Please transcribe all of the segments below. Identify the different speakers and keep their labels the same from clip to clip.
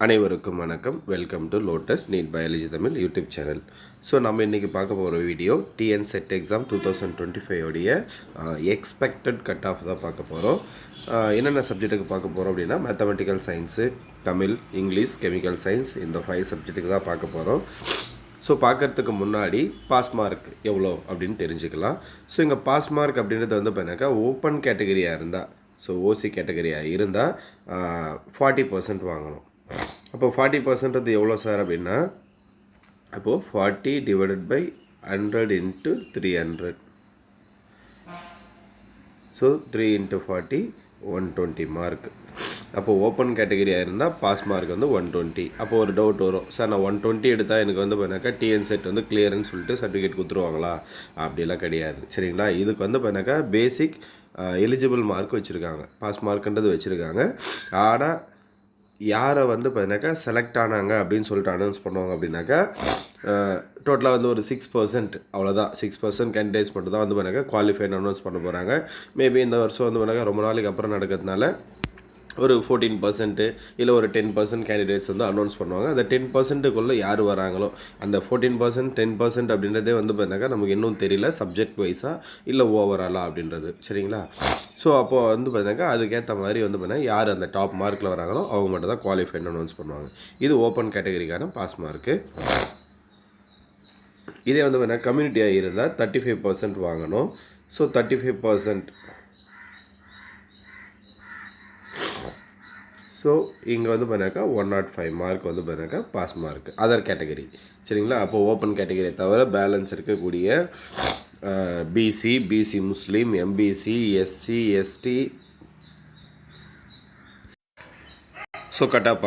Speaker 1: அனைவருக்கும் வணக்கம். Welcome to Lotus NEET biology Tamil YouTube channel. So நம்ம இன்றைக்கி பார்க்க போகிற வீடியோ டிஎன் செட் எக்ஸாம் 2025 உடைய எக்ஸ்பெக்டட் கட் ஆஃப் தான் பார்க்க போகிறோம். என்னென்ன சப்ஜெக்ட்டுக்கு பார்க்க போகிறோம் அப்படின்னா mathematical science, Tamil, English, chemical science, இந்த 5 சப்ஜெக்ட்டுக்கு தான் பார்க்க போகிறோம். ஸோ பார்க்குறதுக்கு முன்னாடி பாஸ் மார்க் எவ்வளோ அப்படின்னு தெரிஞ்சுக்கலாம். ஸோ இங்கே பாஸ் மார்க் அப்படின்றது வந்து பார்த்தீங்கன்னாக்கா ஓப்பன் கேட்டகரியாக இருந்தால், ஸோ ஓசி கேட்டகரியாக இருந்தால் 40% வாங்கணும். அப்போ 40% எவ்வளோ சார் அப்படின்னா, அப்போது 40 divided by 100 into 300. So 3 into 40 120 mark. அப்போது ஓப்பன் கேட்டகரியாக இருந்தால் பாஸ் மார்க் வந்து 120. அப்போது ஒரு டவுட் வரும், சார் நான் 120 எடுத்தால் எனக்கு வந்து பண்ணாக்கா டிஎன் செட் வந்து கிளியர்னு சொல்லிட்டு சர்டிஃபிகேட் கொடுத்துருவாங்களா? அப்படிலாம் கிடையாது, சரிங்களா. இதுக்கு வந்து பண்ணாக்கா பேசிக் எலிஜிபிள் மார்க் வச்சுருக்காங்க, பாஸ் மார்க்குன்றது வச்சுருக்காங்க. ஆனால் யாரை வந்து பார்த்தீங்கன்னாக்கா செலக்ட் ஆனாங்க அப்படின்னு சொல்லிட்டு அனௌன்ஸ் பண்ணுவாங்க அப்படின்னாக்கா, டோட்டலாக வந்து ஒரு 6%, அவ்வளோதான். 6% கேண்டிடேட்ஸ் மட்டும் தான் வந்து பண்ணாக்கா குவாலிஃபைன்னு அனௌன்ஸ் பண்ண போகிறாங்க. மேபி இந்த வருஷம் வந்து பண்ணாக்கா ரொம்ப நாளைக்கு அப்புறம் நடக்கிறதுனால ஒரு 14% இல்லை ஒரு 10% கேண்டிடேட்ஸ் வந்து அனௌன்ஸ் பண்ணுவாங்க. அந்த 10%க்குள்ளே யார் வராங்களோ, அந்த 14% 10% அப்படின்றதே வந்து பார்த்தாக்கா நமக்கு இன்னும் தெரியல, சப்ஜெக்ட் வைஸாக இல்லை ஓவராலாக அப்படின்றது, சரிங்களா. ஸோ அப்போது வந்து பார்த்தினாக்கா அதுக்கேற்ற மாதிரி வந்து பார்த்தீங்கன்னா யார் அந்த டாப் மார்க்கில் வராங்களோ அவங்க மட்டும் தான் குவாலிஃபைன்னு அனௌன்ஸ் பண்ணுவாங்க. இது ஓப்பன் கேட்டகரிக்கான பாஸ் மார்க்கு. இதே வந்து பார்த்தீங்கன்னா கம்யூனிட்டியாக இருந்தால் 35% வாங்கணும். ஸோ 35%. ஸோ இங்கே வந்து பார்த்தாக்கா 105 மார்க் வந்து பார்த்தாக்கா பாஸ் மார்க் அதர் கேட்டகரி, சரிங்களா. அப்போது ஓப்பன் கேட்டகரியை தவிர பேலன்ஸ் இருக்கக்கூடிய BC Muslim, MBC, SC, ST, so cut off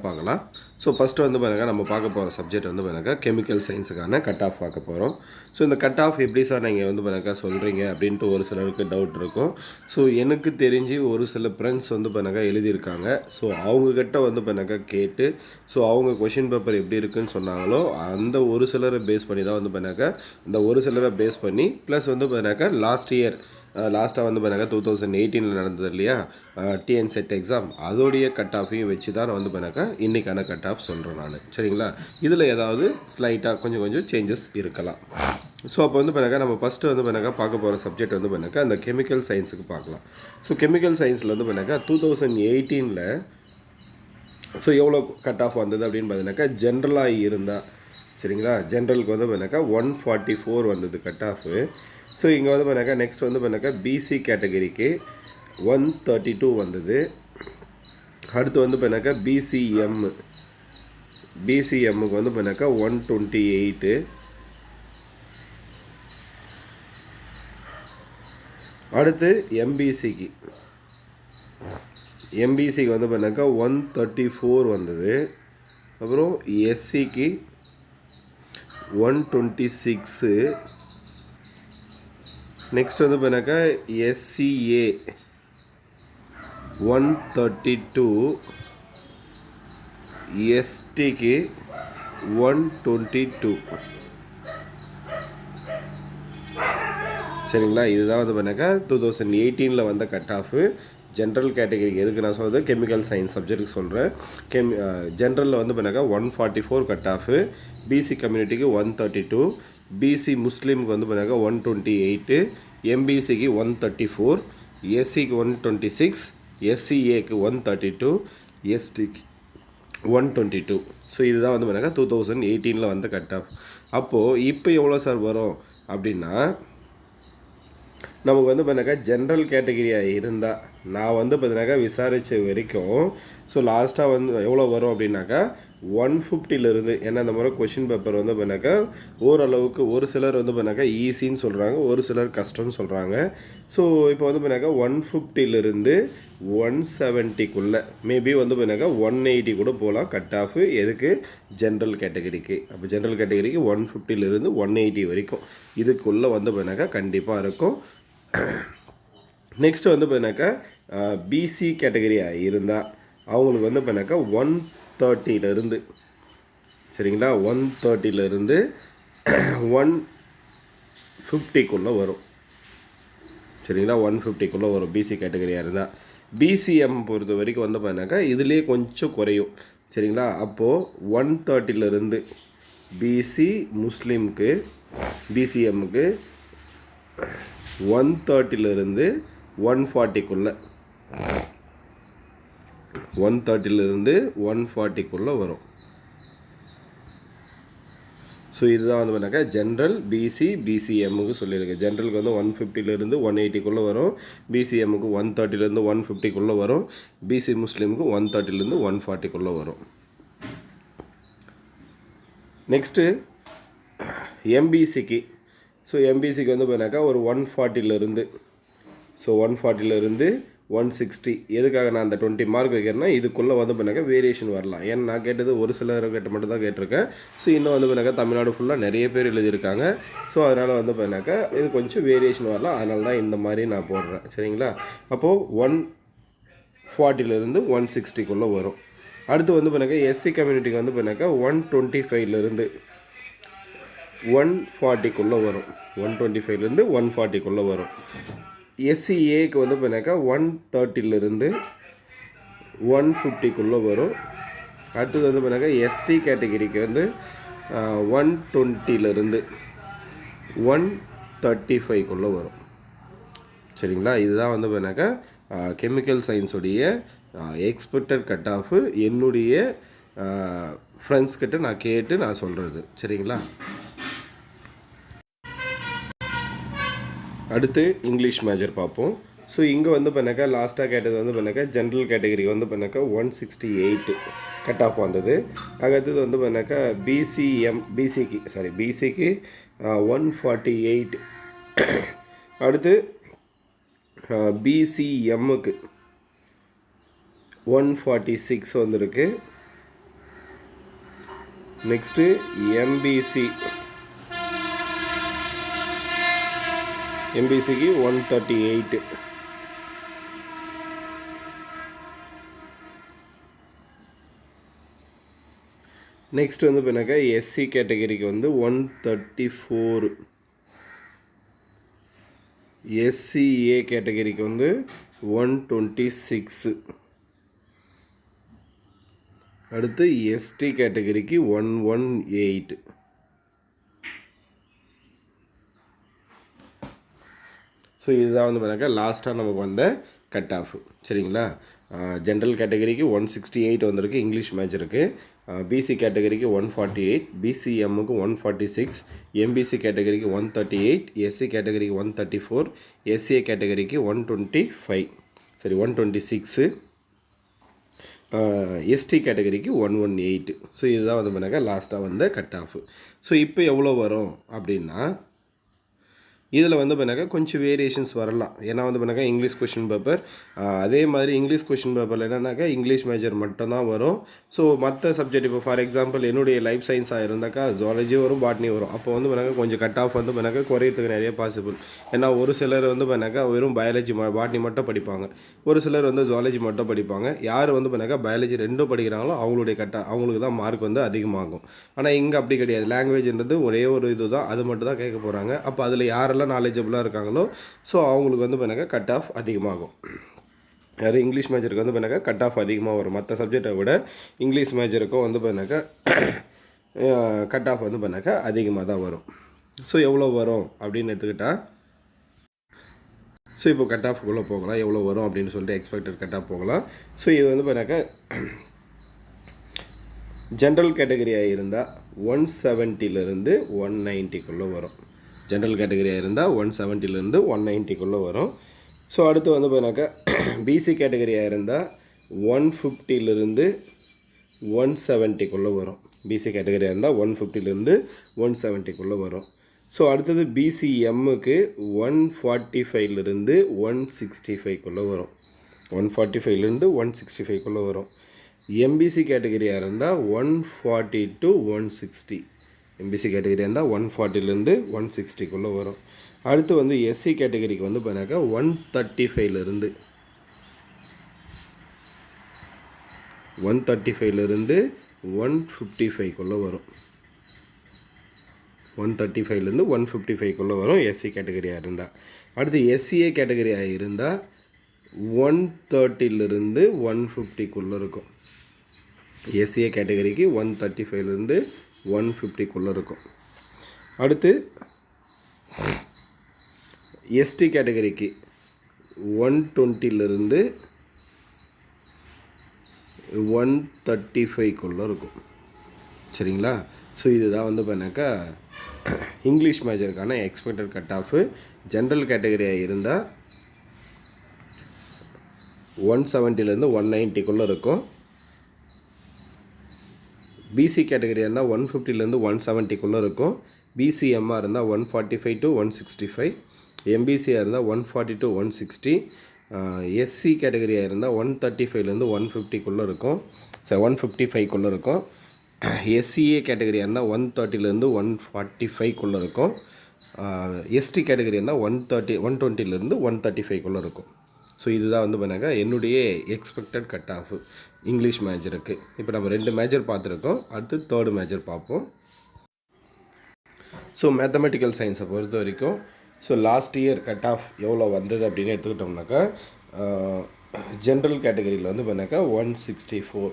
Speaker 1: பார்க்கலாம். ஸோ ஃபஸ்ட்டு வந்து பாருங்கள் நம்ம பார்க்க போகிற சப்ஜெக்ட் வந்து பாருங்கள் கெமிக்கல் சயின்ஸுக்கான கட் ஆஃப் பார்க்க போகிறோம். ஸோ இந்த கட் ஆஃப் எப்படி சார் நீங்கள் வந்து பாருங்கள் சொல்கிறீங்க அப்படின்ட்டு ஒரு சிலருக்கு டவுட் இருக்கும். ஸோ எனக்கு தெரிஞ்சு ஒரு சில ஃப்ரெண்ட்ஸ் வந்து பாருங்கள் எழுதியிருக்காங்க. ஸோ அவங்கக்கிட்ட வந்து பாருங்கள் கேட்டு, ஸோ அவங்க கொஷின் பேப்பர் எப்படி இருக்குதுன்னு சொன்னாங்களோ அந்த ஒரு சிலரை பேஸ் பண்ணி தான் வந்து பாருங்கள், இந்த ஒரு சிலரை பேஸ் பண்ணி ப்ளஸ் வந்து பாருங்கள் லாஸ்ட்டாக வந்து பாருங்கள் 2018 நடந்தது இல்லையா டிஎன் செட் எக்ஸாம், அதோடைய கட் ஆஃபையும் வச்சு தான் வந்து பாருங்க இன்றைக்கான கட் ஆஃப் சொல்கிறேன் நான், சரிங்களா. இதில் ஏதாவது ஸ்லைட்டாக கொஞ்சம் சேஞ்சஸ் இருக்கலாம். ஸோ அப்போ வந்து பாருங்க நம்ம ஃபஸ்ட்டு வந்து பாருங்க பார்க்க போகிற சப்ஜெக்ட் வந்து பாருங்க அந்த கெமிக்கல் சயின்ஸுக்கு பார்க்கலாம். ஸோ கெமிக்கல் சயின்ஸில் வந்து பாருங்க 2018 ஸோ எவ்வளோ கட் ஆஃப் வந்தது அப்படின்னு பார்த்தீங்கன்னாக்கா ஜென்ரலாக இருந்தால், சரிங்களா, ஜென்ரலுக்கு வந்து பாருங்க 144 வந்தது கட் ஆஃபு. ஸோ இங்கே வந்து பண்ணாக்கா நெக்ஸ்ட் வந்து பண்ணாக்கா பிசி கேட்டகரிக்கு 132 வந்தது. அடுத்து வந்து பண்ணாக்கா பிசிஎம்முக்கு வந்து பண்ணாக்கா 128. அடுத்து எம்பிசிக்கு வந்து பண்ணாக்கா 134 வந்தது. அப்புறம் எஸ்சிக்கு 126. நெக்ஸ்ட் வந்து பார்த்தாக்கா எஸ்சிஏ 132, எஸ்டிக்கு 122, சரிங்களா. இதுதான் வந்து பார்த்தாக்கா 2018 வந்த கட் ஆஃபு. ஜென்ரல் கேட்டகரிக்கு எதுக்கு நான் சொல்கிறது, கெமிக்கல் சயின்ஸ் சப்ஜெக்ட்டுக்கு சொல்கிறேன். ஜென்ரலில் வந்து பார்த்தாக்கா 144 கட் ஆஃபு, பிசி கம்யூனிட்டிக்கு 132, பிசி முஸ்லீமுக்கு வந்து பார்த்தாக்கா 128, எம்பிசிக்கு 134, எஸ்சிக்கு 126, எஸ்சிஏக்கு 132, எஸ்டிக்கு 122. ஸோ இதுதான் வந்து பார்த்தாக்கா 2018 வந்த கட் ஆஃப். அப்போது இப்போ எவ்வளோ சார் வரும் அப்படின்னா, நமக்கு வந்து பார்த்தாக்கா ஜென்ரல் கேட்டகரியாக இருந்தால் நான் வந்து பார்த்தினாக்கா விசாரித்த வரைக்கும் ஸோ லாஸ்ட்டாக வந்து எவ்வளோ வரும் அப்படின்னாக்கா 150லேருந்து, ஏன்னா இந்த முறை கொஷின் பேப்பர் வந்து பார்த்தாக்கா ஓரளவுக்கு ஒரு சிலர் வந்து பார்த்தாக்கா ஈஸின்னு சொல்கிறாங்க, ஒரு சிலர் கஷ்டம்னு சொல்கிறாங்க. ஸோ இப்போ வந்து பார்த்தாக்கா 150லேருந்து 170க்குள்ளே மேபி வந்து பார்த்தாக்கா 180 கூட போகலாம் கட் ஆஃபு. எதுக்கு, ஜென்ரல் கேட்டகரிக்கு. அப்போ ஜென்ரல் கேட்டகரிக்கு 150லேருந்து 180 வரைக்கும் இதுக்குள்ளே வந்து பார்த்தாக்கா கண்டிப்பாக இருக்கும். நெக்ஸ்ட்டு வந்து பார்த்தாக்கா பிசி கேட்டகரியாக இருந்தால் அவங்களுக்கு வந்து பார்த்தாக்கா 130லேருந்து, சரிங்களா, 130லேருந்து 150க்குள்ளே வரும், சரிங்களா. 150க்குள்ளே வரும் பிசி கேட்டகரியாக இருந்தால். பிசிஎம் பொறுத்த வரைக்கும் வந்து பார்த்தீங்கன்னாக்கா இதுலேயே கொஞ்சம் குறையும். சரிங்களா? அப்போது 130லேருந்து பிசி முஸ்லீமுக்கு பிசிஎம்முக்கு 130லேருந்து 140க்குள்ளே 130லேருந்து 140க்குள்ளே வரும். ஸோ இதுதான் வந்து பண்ணாக்கா ஜென்ரல் பிசிஎம்முக்கு சொல்லியிருக்கேன். ஜென்ரலுக்கு வந்து 150லேருந்து 180க்குள்ளே வரும், பிசிஎம்முக்கு 130லேருந்து 150க்குள்ளே வரும், பிசி முஸ்லீமுக்கு 130லேருந்து 140க்குள்ளே வரும். நெக்ஸ்ட்டு எம்பிசிக்கு. ஸோ எம்பிசிக்கு வந்து பண்ணாக்கா ஒரு 140லேருந்து 160. எதுக்காக நான் அந்த 20 மார்க் வைக்கிறேன்னா இதுக்குள்ளே வந்து பண்ணாக்கா வேரியேஷன் வரலாம். ஏன்னா நான் கேட்டது ஒரு சிலர் கிட்ட மட்டும் தான் கேட்டிருக்கேன். ஸோ இன்னும் வந்து பண்ணாக்கா தமிழ்நாடு ஃபுல்லாக நிறைய பேர் எழுதியிருக்காங்க. ஸோ அதனால் வந்து பண்ணாக்கா இது கொஞ்சம் வேரியேஷன் வரலாம். அதனால தான் இந்த மாதிரி நான் போடுறேன். சரிங்களா? அப்போது 140லேருந்து 160க்குள்ளே வரும். அடுத்து வந்து பண்ணாக்கா எஸ்சி கம்யூனிட்டிக்கு வந்து பண்ணாக்கா 125லேருந்து 140க்குள்ளே வரும். 125லேருந்து 140க்குள்ளே வரும். எஸ்சிஏக்கு வந்து பண்ணாக்கா 130லேருந்து 150க்குள்ளே வரும். அடுத்தது வந்து பண்ணாக்கா எஸ்டி கேட்டகிரிக்கு வந்து 120லேருந்து 135க்குள்ளே வரும். சரிங்களா? இதுதான் வந்து பண்ணாக்கா கெமிக்கல் சயின்ஸுடைய எக்ஸ்பெக்டட் கட் ஆஃப் என்னுடைய ஃப்ரெண்ட்ஸ் கிட்ட நான் கேட்டு நான் சொல்கிறது. சரிங்களா? அடுத்து இங்கிலீஷ் மேஜர் பார்ப்போம். ஸோ இங்கே வந்து பண்ணாக்கா லாஸ்ட்டாக கேட்டது வந்து பண்ணாக்கா ஜென்ரல் கேட்டகரிக்கு வந்து பண்ணாக்கா 168 கட் ஆஃப் வந்தது. அடுத்தது வந்து பண்ணாக்கா பிசிக்கு 148. அடுத்து பிசிஎம்முக்கு 146 வந்திருக்கு. நெக்ஸ்ட்டு எம்பிசிக்கு 138. நெக்ஸ்ட் வந்து பண்ணாக்கா எஸ்சி கேட்டகரிக்கு வந்து 134. எஸ்சிஏ கேட்டகரிக்கு வந்து 126. அடுத்து எஸ்டி கேட்டகரிக்கு 118. ஸோ இதுதான் வந்து பண்ணாக்கா லாஸ்ட்டாக நமக்கு வந்த கட் ஆஃப். சரிங்களா? ஜென்ரல் கேட்டகரிக்கு 168 வந்திருக்கு இங்கிலீஷ் மேஜருக்கு. பிசி கேட்டகரிக்கு 148, பிசிஎம்முக்கு 146, எம்பிசி கேட்டகரிக்கு 138, எஸ்சி கேட்டகரிக்கு 134, எஸ்சிஏ கேட்டகரிக்கு 126, எஸ்டி கேட்டகரிக்கு 118. ஸோ இதுதான் வந்து பண்ணாக்கா லாஸ்ட்டாக வந்த கட் ஆஃப். ஸோ இப்போ எவ்வளோ வரும் அப்படின்னா இதில் வந்து பண்ணாக்கா கொஞ்சம் வேரியேஷன்ஸ் வரலாம். ஏன்னா வந்து பண்ணாக்கா இங்கிலீஷ் கொஷின் பேப்பர் அதே மாதிரி இங்கிலீஷ் கொஷின் பேப்பரில் என்னன்னாக்கா இங்கிலீஷ் மேஜர் மட்டும்தான் வரும். ஸோ மற்ற சப்ஜெக்ட் இப்போ ஃபார் எக்ஸாம்பிள் என்னுடைய லைஃப் சயின்ஸாக இருந்தாக்கா ஜுவாலஜி வரும், பாட்னி வரும். அப்போ வந்து பண்ணாக்கா கொஞ்சம் கட் ஆஃப் வந்து பண்ணாக்கா குறையிறதுக்கு நிறைய பாசிபிள். ஏன்னா ஒரு சிலர் வந்து பண்ணாக்கா வெறும் பயாலஜி பாட்னி மட்டும் படிப்பாங்க, ஒரு சிலர் வந்து ஜுவாலஜி மட்டும் படிப்பாங்க. யார் வந்து பண்ணாக்கா பயாலஜி ரெண்டும் படிக்கிறாங்களோ அவங்களுக்கு தான் மார்க் வந்து அதிகமாகும். ஆனால் இங்கே அப்படி கிடையாது. லாங்குவேஜ்ன்றது ஒரே ஒரு இது தான், அது மட்டும் தான் கேட்க போகிறாங்க. அப்போ அதில் யாரெல்லாம் நாலேஜபிளாக இருக்காங்களோ ஸோ அவங்களுக்கு வந்து பண்ணாக்கா கட் ஆஃப் அதிகமாகும். யார் இங்கிலீஷ் மேஜருக்கு வந்து பண்ணாக்கா கட் ஆஃப் அதிகமாக வரும். மற்ற சப்ஜெக்டை விட இங்கிலீஷ் மேஜருக்கும் வந்து பண்ணாக்கா கட் ஆஃப் வந்து பண்ணாக்கா அதிகமாக தான் வரும். ஸோ எவ்வளோ வரும் அப்படின்னு எடுத்துக்கிட்டால் ஸோ இப்போ கட் ஆஃப்குள்ளே போகலாம். எவ்வளோ வரும் அப்படின்னு சொல்லிட்டு எக்ஸ்பெக்டட் கட் ஆஃப் போகலாம். ஸோ இது வந்து பண்ணாக்கா ஜென்ரல் கேட்டகரியாக இருந்தால் 170லேருந்து 190க்குள்ளே வரும். ஜென்ரல் கேட்டகரியாக இருந்தால் 170லேருந்து 190க்குள்ளே வரும். ஸோ அடுத்து வந்து பார்த்தீங்கன்னாக்கா பிசி கேட்டகரியாக இருந்தால் 150லேருந்து 170க்குள்ளே வரும். பிசி கேட்டகரியாக இருந்தால் 150லேருந்து 170க்குள்ளே வரும். ஸோ அடுத்தது பிசிஎம்முக்கு 145லேருந்து 165க்குள்ளே வரும். 145லேருந்து 165க்குள்ளே வரும். எம்பிசி கேட்டகரியாக இருந்தால் 140 to 160. எம்பிசி கேட்டகரியாக இருந்தால் 140லேருந்து 160க்குள்ளே வரும். அடுத்து வந்து எஸ்சி கேட்டகரிக்கு வந்து பார்த்தாக்கா 135லேருந்து 155க்குள்ளே வரும். 135லேருந்து 155க்குள்ளே வரும் எஸ்சி கேட்டகரியாக இருந்தால். அடுத்து எஸ்சிஏ கேட்டகரியாக இருந்தால் 130லிருந்து 150க்குள்ளே இருக்கும். எஸ்சிஏ கேட்டகரிக்கு 135லேருந்து 150க்குள்ளே இருக்கும். அடுத்து எஸ்டி கேட்டகரிக்கு 120லிருந்து 135க்குள்ளே இருக்கும். சரிங்களா? ஸோ இதுதான் வந்து பண்ணாக்கா இங்கிலீஷ் மேஜருக்கான எக்ஸ்பெக்டட் கட் ஆஃபு. ஜென்ரல் கேட்டகரியாக இருந்தால் 170லேருந்து 190க்குள்ளே இருக்கும். பிசி கேட்டகரியாக இருந்தால் 150லேருந்து 170க்குள்ளே இருக்கும். பிசிஎம்மாக இருந்தால் 145 to 165. எம்பிசியாக இருந்தால் 140 to 160. எஸ்சி கேட்டகரியாக இருந்தால் 135லேருந்து 150க்குள்ளே இருக்கும். 155க்குள்ளே இருக்கும். எஸ்சிஏ கேட்டகரியாக இருந்தால் 130லேருந்து 145க்குள்ளே இருக்கும். எஸ்டி கேட்டகரி இருந்தால் 120லேருந்து 135க்குள்ளே இருக்கும். ஸோ இதுதான் வந்து பண்ணாங்க என்னுடைய எக்ஸ்பெக்டட் கட் ஆஃபு இங்கிலீஷ் மேஜருக்கு. இப்போ நம்ம 2 மேஜர் பார்த்துருக்கோம். அடுத்து 3rd மேஜர் பார்ப்போம். ஸோ மேத்தமெட்டிக்கல் சயின்ஸை பொறுத்த வரைக்கும் so last year cut off எவ்வளோ வந்தது அப்படின்னு எடுத்துக்கிட்டோம்னாக்கா ஜென்ரல் கேட்டகரியில் வந்து பண்ணாக்கா 164.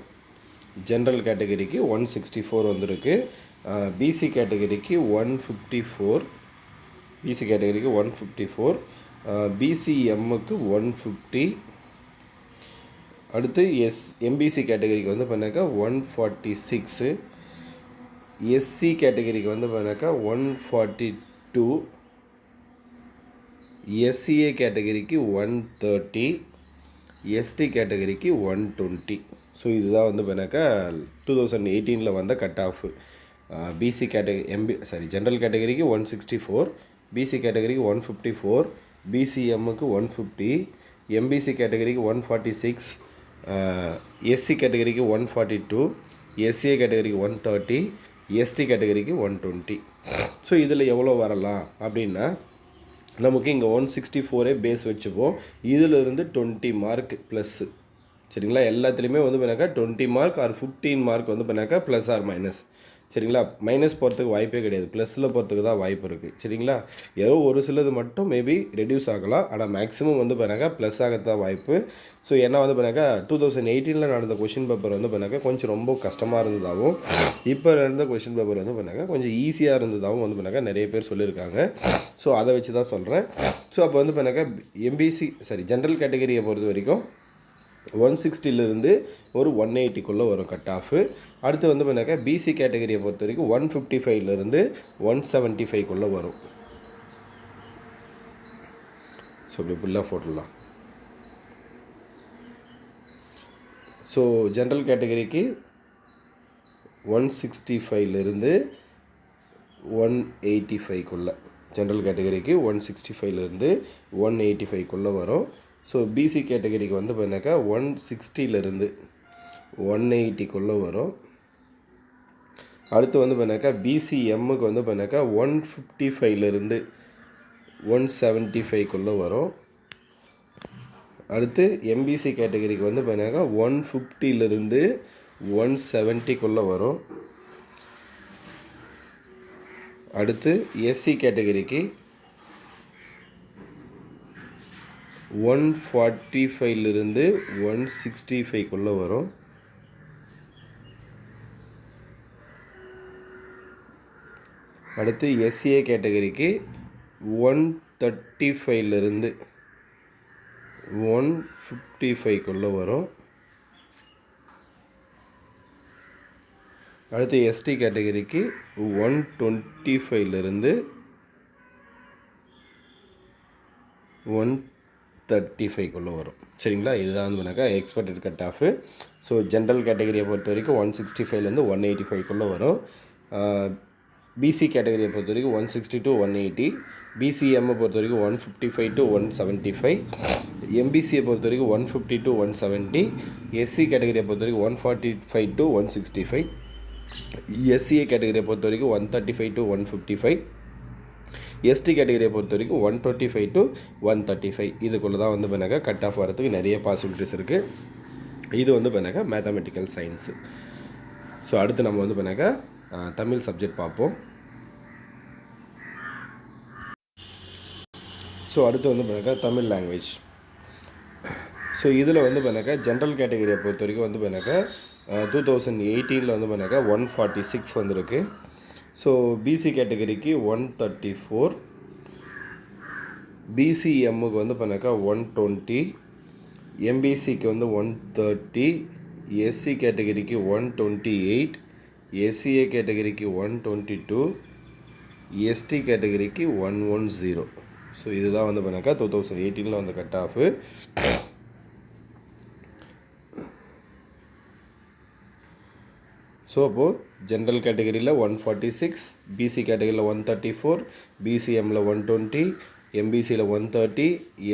Speaker 1: ஜென்ரல் கேட்டகரிக்கு 164 வந்திருக்கு. பிசி கேட்டகரிக்கு 154. பிசி கேட்டகரிக்கு 154. பிசிஎம்முக்கு 150. அடுத்து எம்பிசி கேட்டகரிக்கு வந்து பண்ணாக்கா 146. எஸ்சி கேட்டகரிக்கு வந்து பண்ணாக்கா 142. எஸ்சிஏ கேட்டகரிக்கு 130. எஸ்டி கேட்டகரிக்கு 120. ஸோ இதுதான் வந்து பண்ணாக்கா 2018 வந்த cut off. BC category general கேட்டகரிக்கு 164. பிசி கேட்டகரிக்கு 154. பிசிஎம்முக்கு 150. எம்பிசி கேட்டகரிக்கு 146. எஸ்சி கேட்டகரிக்கு 142. எஸ்சிஏ கேட்டகரிக்கு 130. எஸ்டி கேட்டகரிக்கு 120. ஸோ இதில் எவ்வளோ வரலாம் அப்படின்னா நமக்கு இங்கே 164 பேஸ் வச்சுப்போம். இதிலிருந்து 20 மார்க் ப்ளஸ்ஸு. சரிங்களா? எல்லாத்துலேயுமே வந்து பண்ணாக்கா 20 மார்க் ஆர் 15 மார்க் வந்து பண்ணாக்கா ப்ளஸ் ஆர் மைனஸ். சரிங்களா? மைனஸ் போகிறதுக்கு வாய்ப்பே கிடையாது. ப்ளஸில் போகிறதுக்கு தான் வாய்ப்பு இருக்குது. சரிங்களா? ஏதோ ஒரு சிலது மட்டும் மேபி ரெடியூஸ் ஆகலாம். ஆனால் மேக்ஸிமம் வந்து பண்ணாக்கா ப்ளஸ் ஆகத்தான் வாய்ப்பு. ஸோ ஏன்னா வந்து பண்ணாக்கா 2018 நடந்த கொஷின் பேப்பர் வந்து பண்ணாக்கா கொஞ்சம் ரொம்ப கஷ்டமாக இருந்ததாகவும் இப்போ நடந்த கொஷின் பேப்பர் வந்து பண்ணாக்கா கொஞ்சம் ஈஸியாக இருந்ததாகவும் வந்து பண்ணாக்கா நிறைய பேர் சொல்லியிருக்காங்க. ஸோ அதை வச்சு தான் சொல்கிறேன். ஸோ அப்போ வந்து பண்ணாக்கா ஜென்ரல் கேட்டகரியை பொறுத்த வரைக்கும் 160லேருந்து ஒரு 180க்குள்ளே வரும் கட் ஆஃபு. அடுத்து வந்து பண்ணாக்கா பிசி கேட்டகரியை பொறுத்த வரைக்கும் 155லேருந்து 175க்குள்ளே வரும். ஸோ இப்படி ஃபுல்லாக போட்டுடலாம். ஸோ ஜென்ரல் கேட்டகரிக்கு 165லேருந்து 185க்குள்ளே ஜென்ரல் கேட்டகரிக்கு 165லேருந்து 185க்குள்ளே வரும். ஸோ பிசி கேட்டகரிக்கு வந்து பண்ணாக்கா 160லேருந்து 180க்குள்ளே வரும். அடுத்து வந்து பண்ணாக்கா பிசிஎம்முக்கு வந்து பண்ணாக்கா 155லேருந்து 175க்குள்ளே வரும். அடுத்து எம்பிசி கேட்டகரிக்கு வந்து பண்ணாக்கா 150லேருந்து 170க்குள்ளே வரும். அடுத்து எஸ்சி கேட்டகரிக்கு 145லேருந்து 165க்குள்ளே வரும். அடுத்து எஸ்சிஏ கேட்டகரிக்கு 135லேருந்து 155க்குள்ளே வரும். அடுத்து எஸ்டி கேட்டகரிக்கு 125லேருந்து 135க்குள்ளே வரும். சரிங்களா? இதுதான் வந்து பண்ணாக்கா expected cut off. So general கேட்டகரியை பொறுத்த வரைக்கும் 165லேருந்து 185க்குள்ளே வரும். பிசி கேட்டகரியை பொறுத்த வரைக்கும் 160 to 180. பிசிஎம்மை பொறுத்த வரைக்கும் 155 to 175. எம்பிசியை பொறுத்த வரைக்கும் 150 to 170. எஸ்சி கேட்டகரியை பொறுத்த வரைக்கும் 145 to 165. எஸ்சிஏ கேட்டகரியை பொறுத்த வரைக்கும் 135 to 155. எஸ்டி கேட்டகரியை பொறுத்த வரைக்கும் 125 to 135. இதுக்குள்ளே தான் வந்து பண்ணாக்கா கட் ஆஃப் வரதுக்கு நிறைய பாசிபிலிட்டிஸ் இருக்குது. இது வந்து பண்ணாக்கா மேத்தமெட்டிக்கல் சயின்ஸு. ஸோ அடுத்து நம்ம வந்து பண்ணாக்கா தமிழ் சப்ஜெக்ட் பார்ப்போம். ஸோ அடுத்து வந்து பண்ணாக்கா தமிழ் லாங்குவேஜ். ஸோ இதில் வந்து பண்ணாக்கா ஜென்ரல் கேட்டகரியை பொறுத்த வரைக்கும் வந்து பண்ணாக்கா 2018 வந்து பண்ணாக்கா 146 வந்திருக்கு. ஸோ பிசி கேட்டகரிக்கு 134, பிசிஎம்முக்கு வந்து பண்ணாக்கா 120, எம்பிசிக்கு வந்து 130, எஸ்சி கேட்டகரிக்கு 128, எஸ்சிஏ கேட்டகரிக்கு 122, எஸ்டி கேட்டகரிக்கு 110. ஸோ இதுதான் வந்து பண்ணாக்கா 2018 வந்து கட் ஆஃபு. ஸோ அப்போது ஜென்ரல் கேட்டகரியில் 146, பிசி கேட்டகரியில் 134, பிசிஎம்மில் 120, எம்பிசியில் 130,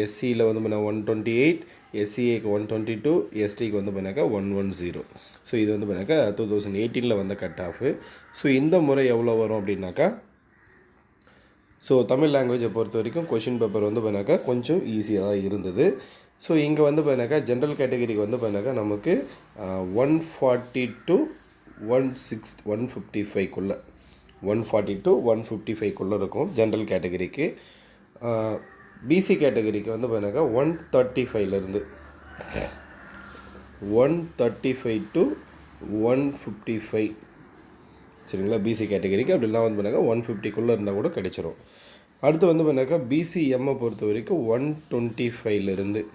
Speaker 1: எஸ்சியில் வந்து பண்ணால் 128, எஸ்சிஏக்கு 122, எஸ்டிக்கு வந்து பண்ணாக்கா 110. ஸோ இது வந்து பண்ணாக்கா 2018 வந்த கட் ஆஃபு. ஸோ இந்த முறை எவ்வளோ வரும் அப்படின்னாக்கா, ஸோ தமிழ் லாங்குவேஜை பொறுத்த வரைக்கும் கொஷின் பேப்பர் வந்து பண்ணாக்கா கொஞ்சம் ஈஸியாக தான் இருந்தது. ஸோ இங்கே வந்து பண்ணாக்கா ஜென்ரல் கேட்டகரிக்கு வந்து பண்ணாக்கா நமக்கு 140 to 155 140 to 155 இருக்கும் ஜென்ரல் கேட்டகரிக்கு. பிசி கேட்டகரிக்கு வந்து பண்ணாக்கா 135 135 to 155 சரிங்களா. பிசி கேட்டகரிக்கு அப்படிலாம் வந்து பண்ணாக்கா 150 இருந்தால் கூட கிடைச்சிரும். அடுத்து வந்து பண்ணாக்கா பிசிஎம்மை பொறுத்த வரைக்கும் 125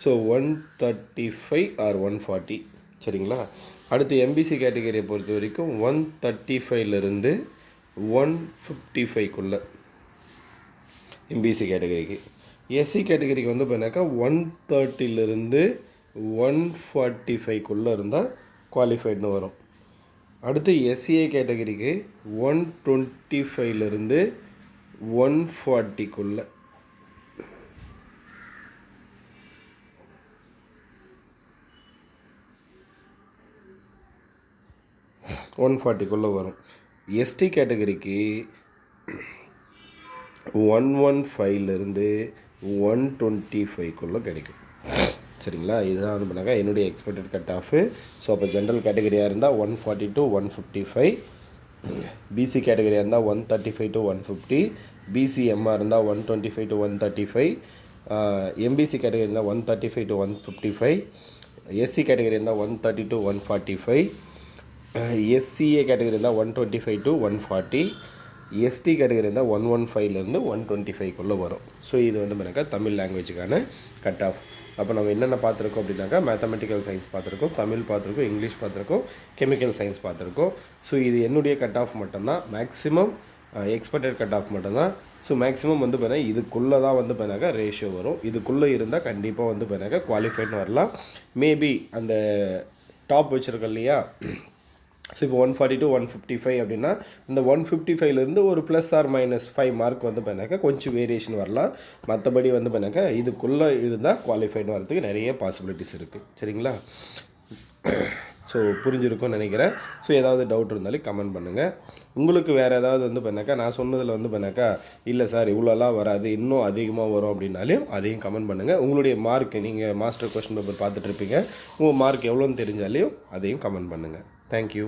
Speaker 1: ஸோ 135 or 140 சரிங்களா. அடுத்து எம்பிசி கேட்டகரியை பொறுத்த வரைக்கும் 135 155 எம்பிசி கேட்டகரிக்கு. எஸ்சி கேட்டகரிக்கு வந்து பண்ணாக்கா 130 145 இருந்தால் குவாலிஃபைடுன்னு வரும். அடுத்து எஸ்சிஏ கேட்டகரிக்கு 125 140 140 வரும். எஸ்டி கேட்டகரிக்கு 115 125 கிடைக்கும் சரிங்களா. இதுதான் வந்து பண்ணாக்கா என்னுடைய எக்ஸ்பெக்டட் கட் ஆஃபு. ஸோ அப்போ ஜென்ரல் கேட்டகரியாக இருந்தால் 140 to 155, பிசி கேட்டகரியாக இருந்தால் 135 to 150, பிசிஎம்மாக இருந்தால் 125 to 135, எம்பிசி கேட்டகரி இருந்தால் 135 to 155, எஸ்சி கேட்டகரி இருந்தால் 130 to 145, எஸ்சிஏ கேட்டகரி இருந்தால் 125 to 140, எஸ்டி கேட்டகரி இருந்தால் 115 125 வரும். ஸோ இது வந்து பண்ணாக்கா தமிழ் லாங்குவேஜுக்கான கட் ஆஃப். அப்போ நம்ம என்னென்ன பார்த்துருக்கோம் அப்படின்னாக்கா மேத்தமெட்டிக்கல் சயின்ஸ் பார்த்துருக்கோம், தமிழ் பார்த்துருக்கோம், இங்கிலீஷ் பார்த்துருக்கோம், கெமிக்கல் சயின்ஸ் பார்த்துருக்கோம். ஸோ இது என்னுடைய கட் ஆஃப் மட்டும்தான், மேக்ஸிமம் எக்ஸ்பெக்டட் கட் ஆஃப் மட்டும்தான். ஸோ மேக்ஸிமம் வந்து பார்த்தா இதுக்குள்ளே தான் வந்து பண்ணாக்கா ரேஷியோ வரும். இதுக்குள்ளே இருந்தால் கண்டிப்பாக வந்து பண்ணாக்கா குவாலிஃபைட்னு வரலாம். மேபி அந்த டாப் வச்சுருக்கோம் இல்லையா, ஸோ இப்போ 140 to 155 அப்படின்னா இந்த 155 ஒரு +or-5 மார்க் வந்து பண்ணாக்கா கொஞ்சம் வேரியேஷன் வரலாம். மற்றபடி வந்து பண்ணாக்கா இதுக்குள்ளே இருந்தால் குவாலிஃபைடு வரதுக்கு நிறைய பாசிபிலிட்டிஸ் இருக்குது சரிங்களா. ஸோ புரிஞ்சிருக்கும்னு நினைக்கிறேன். ஸோ ஏதாவது டவுட் இருந்தாலும் கமெண்ட் பண்ணுங்கள். உங்களுக்கு வேறு ஏதாவது வந்து பண்ணாக்கா நான் சொன்னதில் வந்து பண்ணாக்கா இல்லை சார் இவ்வளோலாம் வராது இன்னும் அதிகமாக வரும் அப்படின்னாலையும் அதையும் கமெண்ட் பண்ணுங்கள். உங்களுடைய மார்க் நீங்கள் மாஸ்டர் கொஸ்டின் பேப்பர் பார்த்துட்ருப்பீங்க, உங்கள் மார்க் எவ்வளோன்னு தெரிஞ்சாலையும் அதையும் கமெண்ட் பண்ணுங்கள். தேங்க்யூ.